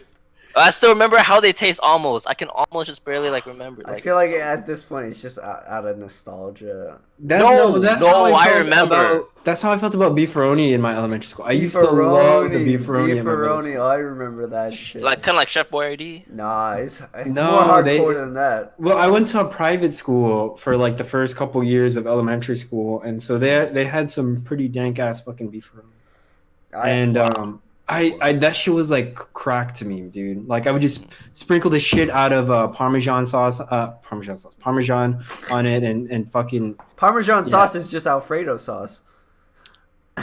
I still remember how they taste almost. I can almost just barely remember. I feel like it's so- at this point it's just out of nostalgia. No, I felt remember. That's how I felt about beefaroni in my elementary school. I used to love the beefaroni in my middle Beefaroni, school. I remember that shit. kind of like Chef Boyardee. Nah, it's No, more hardcore they- than that. Well, I went to a private school for like the first couple years of elementary school, and so they had some pretty dank ass fucking beefaroni. And I that shit was like crack to me, dude. Like I would just sprinkle the shit out of Parmesan on it, and fucking. Parmesan sauce is just Alfredo sauce.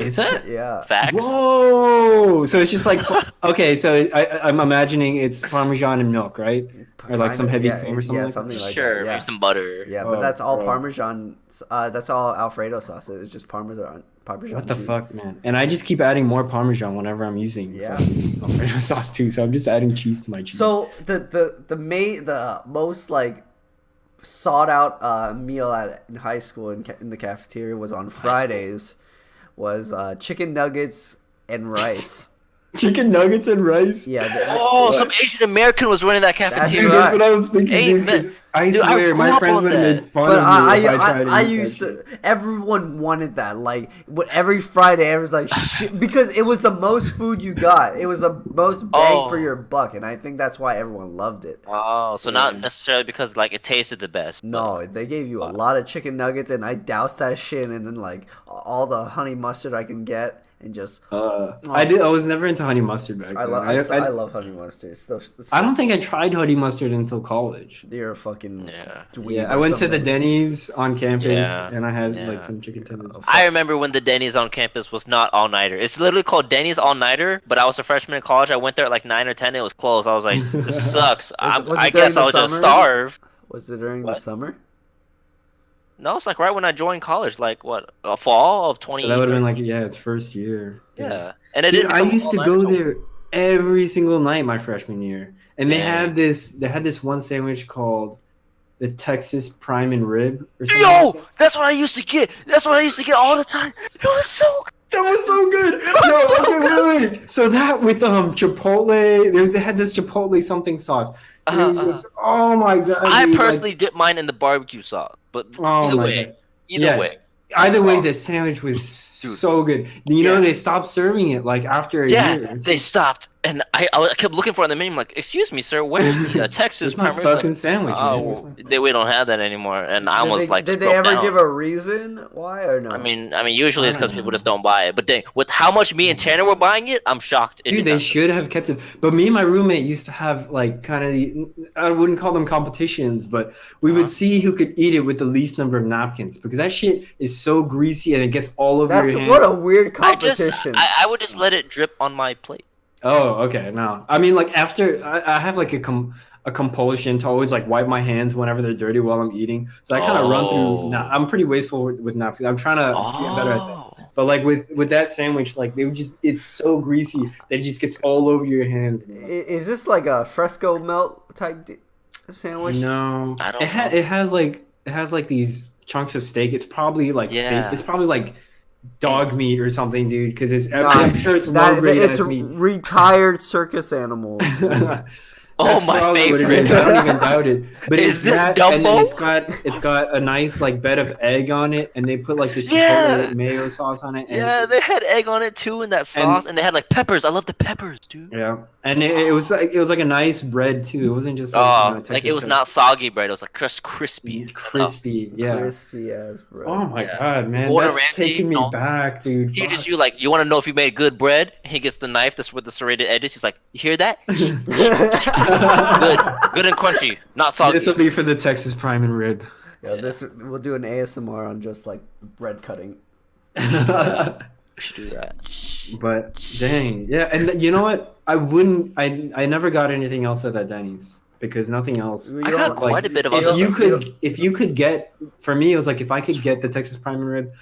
Is it? Yeah. Facts. Whoa! So it's just like okay, so I'm imagining it's Parmesan and milk, right? Or like some heavy cream or something. Yeah, like something that? like Sure, that. Yeah. maybe some butter. Yeah, but Oh, that's all bro. Parmesan. That's all Alfredo sauce. It's just Parmesan. What the cheese. fuck, man? And I just keep adding more Parmesan whenever I'm using Yeah. fucking Alfredo sauce too. So I'm just adding cheese to my cheese. So the most like sought out meal in high school in the cafeteria was on Fridays was chicken nuggets and rice. Chicken nuggets and rice. Yeah. Oh, some Asian American was running that That's cafeteria. Dude, that's what I was thinking. Hey, Dude, 'cause man. I Dude, I swear, grew my up friends on would have that. made fun But of me if I tried to I eat that used shit. to. Everyone wanted that. Like every Friday, everyone's like, shit, because it was the most food you got. It was the most bang for your buck, and I think that's why everyone loved it. Oh, so not necessarily because it tasted the best. No, they gave you a lot of chicken nuggets, and I doused that shit in and like all the honey mustard I can get, and just. I was never into honey mustard back then. I love honey mustard. I don't think I tried honey mustard until college. You're a fucking dweeb Yeah, or I went to the something. Denny's on campus Yeah, and I had yeah. like some chicken tenders. I remember when the Denny's on campus was not all nighter. It's literally called Denny's all nighter. But I was a freshman in college. I went there at 9 or 10. It was closed. I was like, this sucks. Was I it during guess the I was just summer? starve. Was it during the What? summer? No, it's right when I joined college. Fall of 20. So that would have been it's first year. Yeah, and it Dude, didn't. I become used to all-nighter go till- there every single night my freshman year, and they Yeah. had this one sandwich called the Texas Prime and Rib or something. Yo, that's what I used to get. That's what I used to get all the time. It was so good. That was so good. No, okay, wait. So that with Chipotle, they had this Chipotle something sauce. It was just, oh my god. I dude, personally dip mine in the barbecue sauce, but Oh either my way, God. either Yeah. way. Either way, the sandwich was so good. You know, they stopped serving it after a year. Yeah, they stopped, and I kept looking for it on the menu. I'm like, excuse me, sir, where's the Texas It's my prime rib? Like, fucking sandwich, oh, man. we don't have that anymore, and I almost Did they broke ever down. give a reason why or no? I mean, usually it's I because don't people know. just don't buy it. But dang, with how much me and Tanner were buying it, I'm shocked. Dude, they should have kept it. But me and my roommate used to have I wouldn't call them competitions, but we would see who could eat it with the least number of napkins because that shit is so greasy and it gets all over That's your hand. what a weird competition. I would just let it drip on my plate. Oh, okay. No, I mean, like after I have like a compulsion to always like wipe my hands whenever they're dirty while I'm eating. So I kind of run through. Oh. I'm pretty wasteful with napkins. I'm trying to get better at that. Oh. But like with that sandwich, like they would just it's so greasy that it just gets all over your hands. And you're like, Is this like a fresco melt type sandwich? no, I don't know. it has like these chunks of steak. It's probably like fake. Yeah. It's probably like dog meat or something, dude. Because it's Nah, I'm sure it's low grade it's ass meat. retired circus animals. That's my probably what it favorite. is. I don't even doubt it. But Is it's this that, and then Dumbo? it's got a nice like bed of egg on it, and they put like this Yeah. chipotle mayo sauce on it. And Yeah, they had egg on it too in that sauce, and they had like peppers. I love the peppers, dude. yeah, and it was like a nice bread too. It wasn't just like Oh, like Texas it was toast. not soggy bread. It was like just crispy. Crispy. Yeah. Crispy as bro. Oh my Yeah. god, man, Gordon that's Ramsay, taking me no. back, dude. He just Fuck. you like you want to know if you made good bread. He gets the knife that's with the serrated edges. He's like, you hear that? Good and crunchy, not soggy. This will be for the Texas prime and rib. Yeah, this we'll do an ASMR on just like bread cutting. We should do that. But dang, yeah, and you know what? I never got anything else at that Denny's because nothing else. You I don't got like- quite a bit of you other don't- stuff. If you could get, for me it was like if I could get the Texas prime and rib,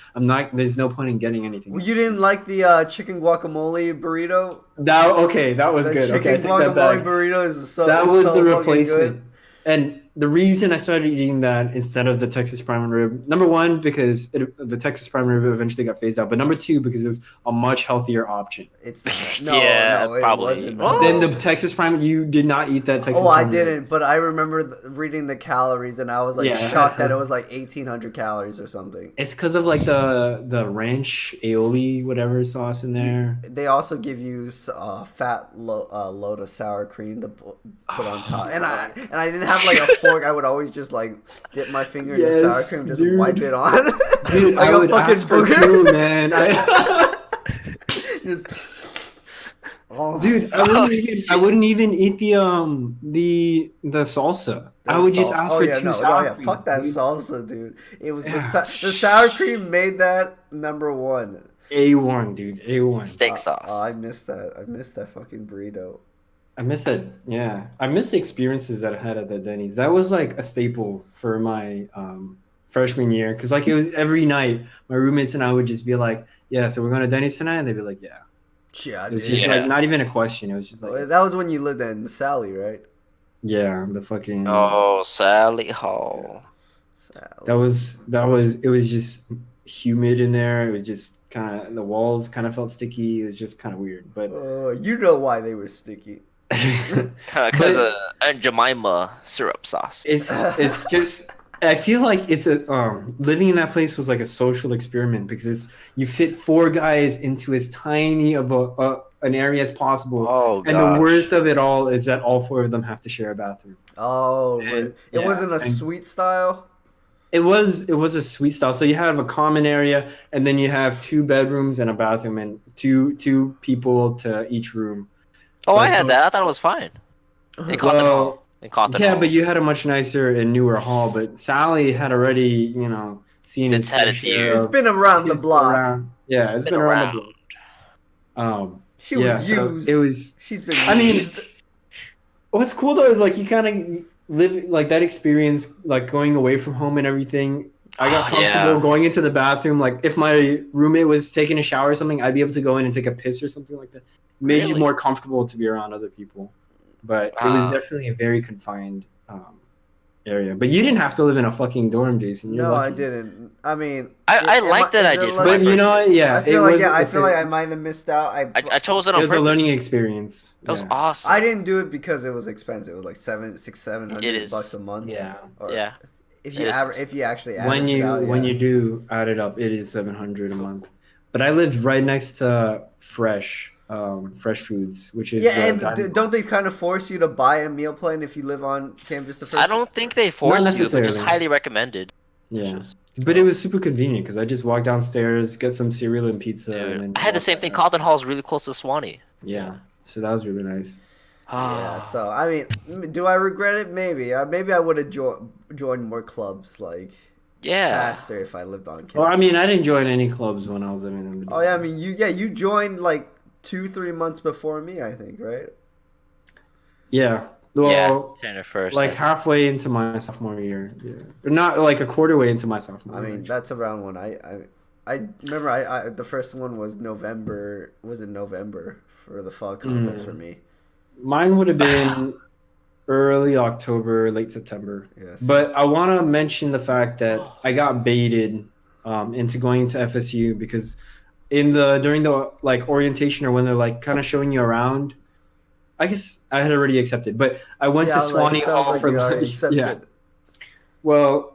there's no point in getting anything. Well, you didn't like the chicken guacamole burrito? That okay, that was The good. Okay, I chicken take that guacamole back. burrito is so That was so the fucking replacement. good. And the reason I started eating that instead of the Texas prime and rib, number one, because the Texas prime and rib eventually got phased out, but number two, because it was a much healthier option. It's not. No, Yeah, no, it probably. wasn't. Oh. Then the Texas prime, you did not eat that Texas Oh, I prime and rib. didn't, but I remember reading the calories, and I was like Yeah. shocked that it was like 1,800 calories or something. It's because of like the ranch aioli whatever sauce in there. They also give you a fat load of sour cream to put on top, and I didn't have like a fork. I would always just like dip my finger in the sour Yes, cream, just dude. wipe it on. Dude, like I a would fucking ask for booger. two, man. Just. Oh. Dude, I wouldn't even eat the salsa. I would just ask for two sour cream, Fuck that dude. salsa, dude. It was Yeah. the sour cream made that number one. A1, dude. A1. Steak sauce. I missed that. I missed that fucking burrito. I miss that. Yeah, I miss the experiences that I had at the Denny's. That was like a staple for my freshman year because like it was every night. My roommates and I would just be like, "Yeah, so we're going to Denny's tonight," and they'd be like, "Yeah." Yeah, It was dude. just Yeah. like not even a question. It was just like, That was when you lived in Sally, right? yeah, the fucking. Oh, Sally Hall. Sally. That was it was just humid in there. It was just kind of the walls kind of felt sticky. It was just kind of weird, but You know why they were sticky. Because of Aunt Jemima syrup sauce. it's just I feel like it's a living in that place was like a social experiment because you fit four guys into as tiny of an area as possible. Oh, And the worst of it all is that all four of them have to share a bathroom. Oh, And- it yeah, wasn't a and- sweet style. It was a suite style. So you have a common area, and then you have two bedrooms and a bathroom, and two people to each room. Oh, I so- had that. I thought it was fine. In Compton Well, Hall. In Compton yeah, Hall. but you had a much nicer and newer hall. But Sally had already, seen It's his had fair its share years. It's of- been around the it's block. around- yeah, it's been around the block. She was yeah, so used. it was. She's been I mean, used. What's cool though is like you kind of live like that experience, like going away from home and everything. I got Oh, yeah. comfortable going into the bathroom. Like if my roommate was taking a shower or something, I'd be able to go in and take a piss or something like that. Made you Really? more comfortable to be around other people. But it was Ah. definitely a very confined area. But you didn't have to live in a fucking dorm, Jason. You're No, I lucky. didn't. I mean, I like that is idea it for like- my But you know what? Yeah, I feel it like was, I it's feel a- like I might have missed out. I chose it it on was purpose. a learning experience. That was Yeah. awesome. I didn't do it because it was expensive. It was like $700 It is. bucks a month. Yeah. Or Yeah. If It you is. if you actually average When it out, when yeah. you do add it up, it is 700 a month. But I lived right next to Fresh Foods, which is Yeah, the and dining- don't they kind of force you to buy a meal plan if you live on campus the first? I don't think they force you. They're just necessarily. highly recommended. yeah. But it was super convenient because I just walk downstairs, get some cereal and pizza, and Dude, then I had the walk same back thing. out. Compton Hall is really close to Swanee. Yeah, so that was really nice. Yeah, so I mean, do I regret it? Maybe. Maybe I would have joined more clubs like Yeah. faster if I lived on campus. Well, I mean, I didn't join any clubs when I was living in the. Oh yeah, I mean you joined like 2-3 months before me, I think, right? Yeah. Yeah, Well, Tanner first. like halfway into my sophomore year. Yeah. Or not like a quarter way into my sophomore I year. mean, Actually. that's around when I remember I the first one was November. Was in November for the fall contest for me. Mine would have been early October, late September. Yes. But I want to mention the fact that I got baited into going to FSU because during the like orientation or when they're like kind of showing you around, I guess I had already accepted, but I went to Swanee sounds Hall like for you already lunch. accepted. Yeah. Well,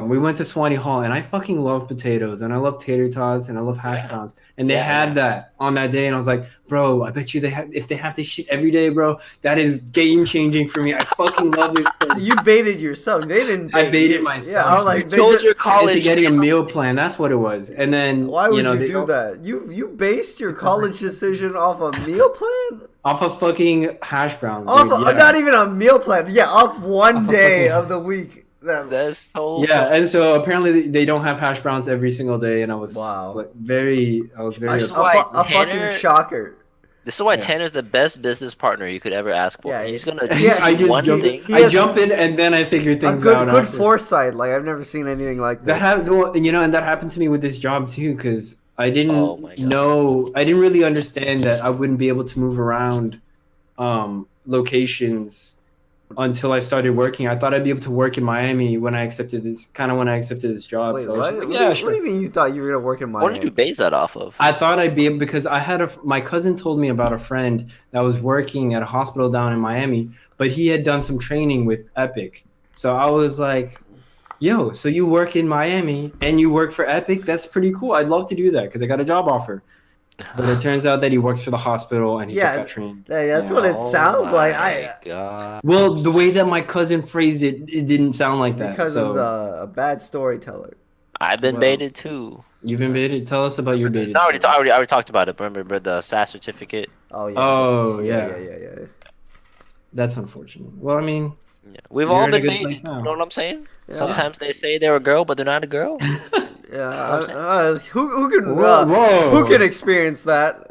we went to Swanee Hall, and I fucking love potatoes, and I love tater tots, and I love hash browns, and they had that on that day, and I was like, bro, I bet you if they have this shit every day, bro, that is game changing for me. I fucking love this place. So you baited yourself. They didn't. I baited you. myself. Yeah, I'm like, You chose your college into getting a meal plan. That's what it was, and then why would you they do that? You based your college decision off a meal plan? off of fucking hash browns. Off Dude, yeah. not even a meal plan. Yeah, off one Off a day fucking- of the week. That's so Yeah, and so apparently they don't have hash browns every single day, and I was Wow. like, very That's upset. why a Tanner- fucking shocker. This is why Yeah. Tanner's the best business partner you could ever ask for. Yeah, He's gonna yeah, do I just one jump, thing. He I has jump in and then I figure A things good out. good after. foresight. Like I've never seen anything like this. That happened, well, and that happened to me with this job too, because I Oh my didn't God. know, I didn't really understand that I wouldn't be able to move around locations until I started working. I thought I'd be able to work in Miami when I accepted this job. Wait, so I was what? just like, What yeah, do sure. you mean you thought you were gonna work in What did you Miami? base that off of? I thought I'd be able because I had my cousin told me about a friend that was working at a hospital down in Miami, but he had done some training with Epic. So I was like, yo, so you work in Miami and you work for Epic? That's pretty cool. I'd love to do that because I got a job offer. But it turns out that he works for the hospital and he just Yeah, got trained. Hey, that's Yeah. what it sounds like. God. Well, the way that my cousin phrased it, it didn't sound like Your that. cousin's So a bad storyteller. I've been Well, baited too. you've been baited. Tell us about your baited. No, I story. already talked about it. Remember the SAS certificate? Oh yeah. Oh, yeah. yeah. That's unfortunate. Well, I mean, Yeah. We've You're all in a been good baited. place now. You know what I'm saying? Yeah. Sometimes they say they're a girl, but they're not a girl. Yeah. I'm saying? Who can Whoa. who can experience that?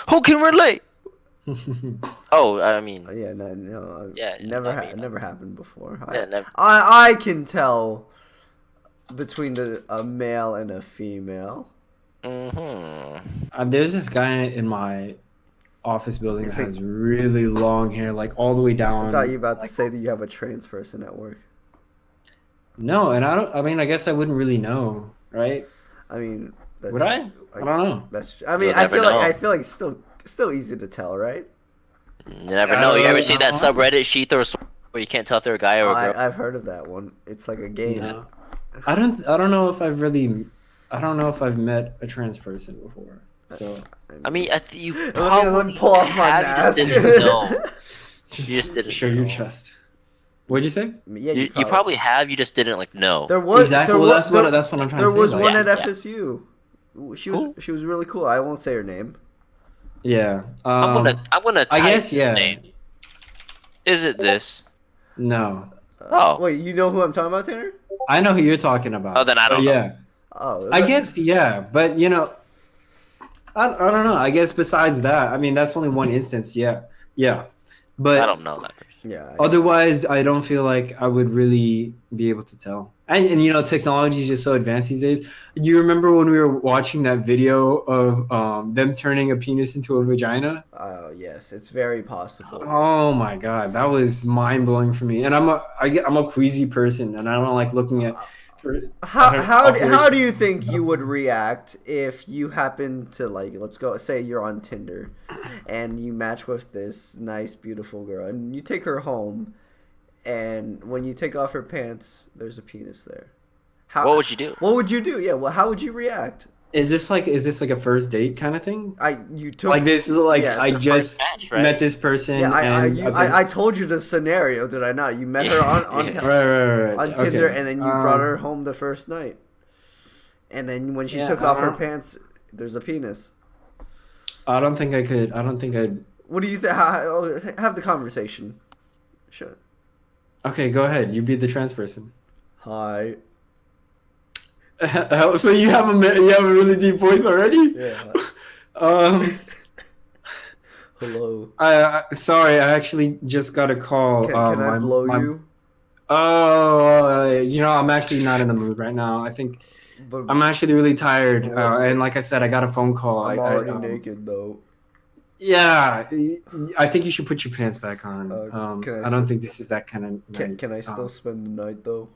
Who can relate? Oh, I mean, Yeah, no, Yeah, never I mean, never happened before. yeah, never. I can tell between a male and a female. Mm-hmm. There's this guy in my office building that Is it- has really long hair, like all the way I down. thought you were about to say that you have a trans person at work. No, and I don't. I mean, I guess I wouldn't really know, right? I mean, that's, Would I? I don't know. That's. I mean, You'll I never feel know. like it's still easy to tell, right? You never know. You ever see that subreddit sheet or where you can't tell if they're a guy or a girl? I've heard of that one. It's like a game. No. I don't know if I've really. I don't know if I've met a trans person before. So I mean, you Let probably me pull off my have, you mask. just didn't know. just, You just didn't show your know. chest. What'd you say? Yeah, You probably have. You just didn't know. There was Exactly. There Well, was, that's what I'm trying there to say. was about one it. at Yeah. FSU. She Who? was really cool. I won't say her name. Yeah. I'm gonna type I guess his yeah. name. Is it this? No. Oh. Wait, you know who I'm talking about, Tanner? I know who you're talking about. Oh, then I But don't know. Yeah. Oh, I guess yeah, but I don't know. I guess besides that, I mean that's only one instance. Yeah, but I don't know that person. Yeah. otherwise, I don't feel like I would really be able to tell. And technology is just so advanced these days. You remember when we were watching that video of them turning a penis into a vagina? Oh yes, it's very possible. Oh my god, that was mind blowing for me. And I'm a queasy person, and I don't like looking at. How do you think you would react if you happen to let's go say you're on Tinder and you match with this nice beautiful girl and you take her home and when you take off her pants there's a penis there. What would you do? What would you do? Yeah, well how would you react? Is this like a first date kind of thing? You took Like this is like Yes. I just match, right? met this person. Yeah, and I told you the scenario, did I not? You met her on Yeah. right. on Tinder, Okay. and then you brought her home the first night. And then when she Yeah, took I off her don't- pants, there's a penis. I don't think I could. I don't think I'd. What do you think? Have the conversation. Sure. Okay, go ahead. You be the trans person. Hi. So you have a really deep voice already. Yeah. Hello. Sorry, I actually just got a call. Can I blow you? Oh, I'm actually not in the mood right now. I think But I'm actually really tired. Well, And like I said, I got a phone call. I'm already naked though. Yeah, I think you should put your pants back on. Can I don't think this is that kind of night. Can I still spend the night though?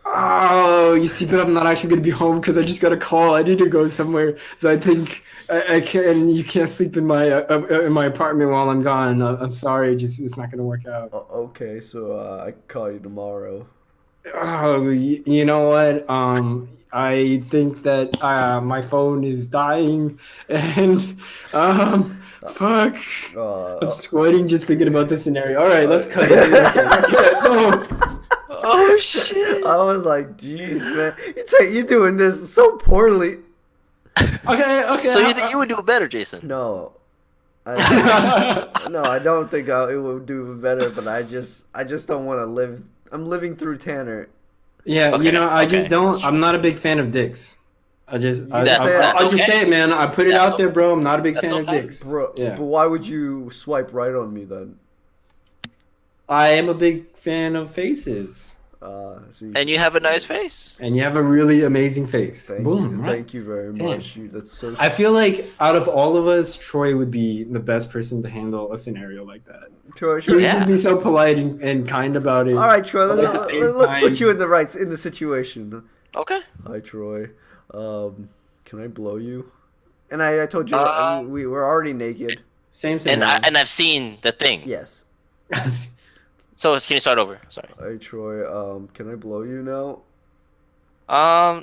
Oh, you see, but I'm not actually gonna be home because I just got a call. I need to go somewhere, so I think I can't. You can't sleep in my apartment while I'm gone. I'm sorry, just it's not gonna work out. Okay, so I can call you tomorrow. Oh, you know what? I think that my phone is dying, and fuck. I'm sweating just thinking about this scenario. All right, let's cut it. No. Oh shit! I was like, "Jeez, man, you're doing this so poorly." Okay. So you think you would do it better, Jason? No, I don't think it would do better. But I just don't want to live. I'm living through Tanner. Yeah, Okay, I just don't. I'm not a big fan of dicks. I'll just say it, man. I put it out there, bro. I'm not a big fan of dicks, bro. Yeah. But why would you swipe right on me then? I am a big fan of faces. And you have a nice face. And you have a really amazing face. Boom! Thank you very much. That's so. I feel like out of all of us, Troy would be the best person to handle a scenario like that. Troy, he would just be so polite and kind about it. All right, Troy. Let's put you in the situation. Okay. Hi, Troy. Can I blow you? And I told you we were already naked. Same. And I've seen the thing. Yes. So can you start over? Sorry. Hey Troy, can I blow you now?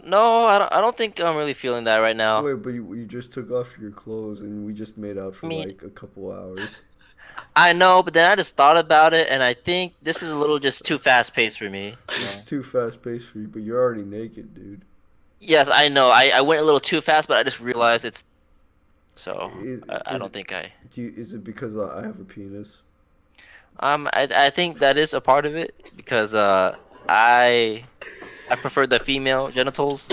No, I don't think I'm really feeling that right now. Wait, but you just took off your clothes and we just made out for like a couple hours. I know, but then I just thought about it, and I think this is a little just too fast paced for me. It's too fast paced for you, but you're already naked, dude. Yes, I know. I went a little too fast, but I just realized it's. So I don't think I. Is it because I have a penis? I think that is a part of it because I prefer the female genitals.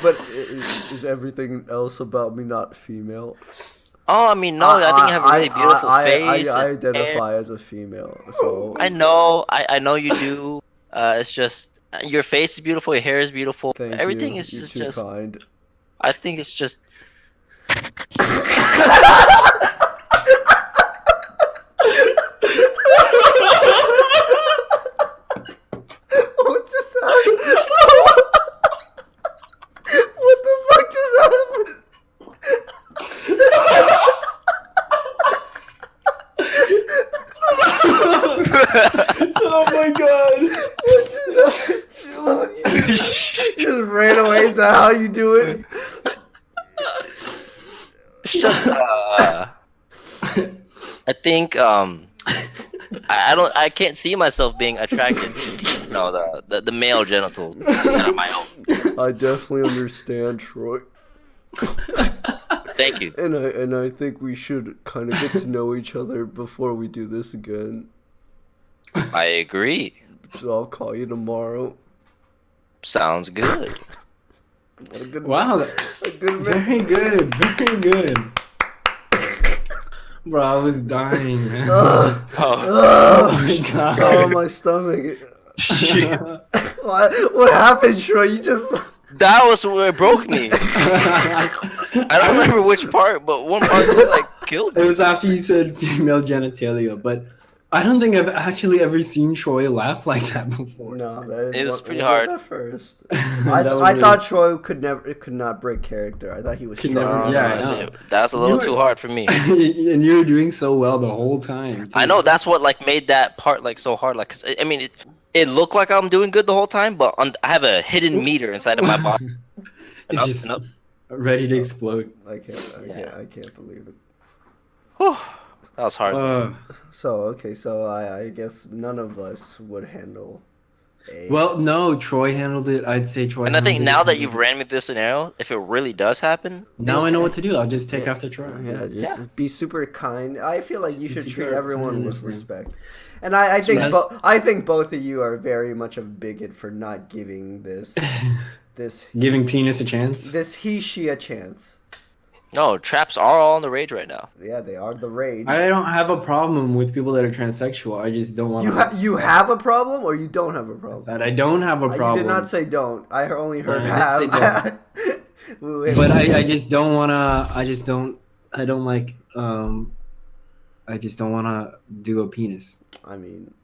But is everything else about me not female? Oh, I mean, no. I think you have a really beautiful face. I identify as a female, so. I know you do. It's just your face is beautiful, your hair is beautiful. Everything is just kind. I think it's just. What just happened? What the fuck just happened? Oh my god! What just happened? You just ran away. Is that how you do it? It's just I think I can't see myself being attracted to the male genitals that are my own. I definitely understand, Troy. Thank you. And I think we should kind of get to know each other before we do this again. I agree. So I'll call you tomorrow. Sounds good. What a good wow, man. Very good. Bro, I was dying, man. Oh my god. Oh, my stomach. Shit. What happened, Troy? You just. That was where it broke me. I don't remember which part, but one part was like killed me. It was after you said female genitalia, but I don't think I've actually ever seen Troy laugh like that before. No, it was pretty hard. At first, I thought Troy could not break character. I thought he was strong. That's a little too hard for me. And you were doing so well the whole time. I know, that's what like made that part like so hard. Like, 'cause, I mean, it looked like I'm doing good the whole time, but I have a hidden meter inside of my body. It's just ready to explode. I can't believe it. Whew. That was hard. So I guess none of us would handle a. Well, no, Troy handled it. I'd say Troy. And I think now that you've ran me through this scenario, if it really does happen, now I know what to do. I'll just take after Troy. Yeah, be super kind. I feel like you should treat everyone with respect. And I think both of you are very much of a bigot for not giving this giving penis a chance. This she a chance. No, traps are all on the rage right now. Yeah, they are the rage. I don't have a problem with people that are transsexual. I just don't want You have a problem or you don't have a problem? that. I don't have a problem. You did not say don't. I only heard I did have. But I just don't wanna. I just don't. I don't like. I just don't wanna do a penis. I mean.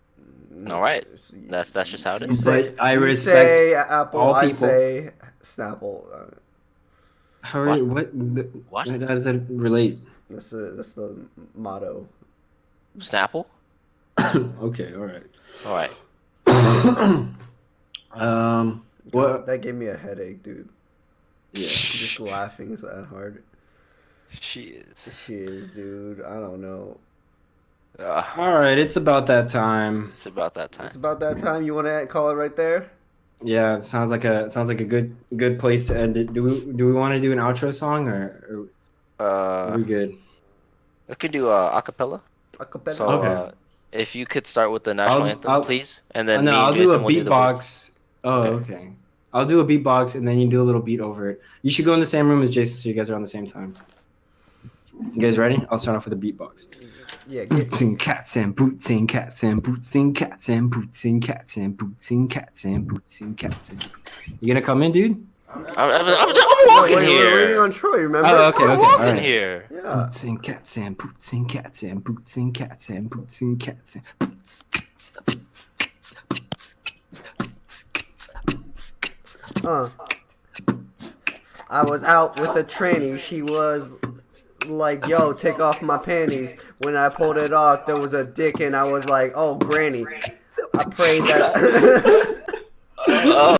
All right. That's just how it is. But I you respect say Apple. all I people. say Snapple. How What? what? How does that relate? That's the motto. Snapple. Okay. All right. All right. What? That gave me a headache, dude. Yeah. Just laughing is that hard. She is. She is, dude. I don't know. All right. It's about that time. It's about that time. It's about that time. You want to call it right there? Yeah. It sounds like a good place to end it. Do we want to do an outro song or are we good? We can do a acapella. Acapella. So, Okay. if you could start with the national anthem, please, and then no, me and I'll do Jason a will do the voice. beatbox. Oh, okay. I'll do a beatbox and then you do a little beat over it. You should go in the same room as Jason so you guys are on the same time. You guys ready? I'll start off with a beatbox. Yeah. Boots and cats and boots and cats and boots and cats and boots and cats and boots and cats and boots and cats. You gonna come in, dude? I'm walking We're here. waiting on Troy. Remember? Oh, okay, I'm okay. walking All right. here. Yeah. Boots and cats and boots and cats and boots and cats and boots and cats and boots. I was out with a tranny. She was like, yo, take off my panties. When I pulled it off, there was a dick, and I was like, oh, granny. I prayed that.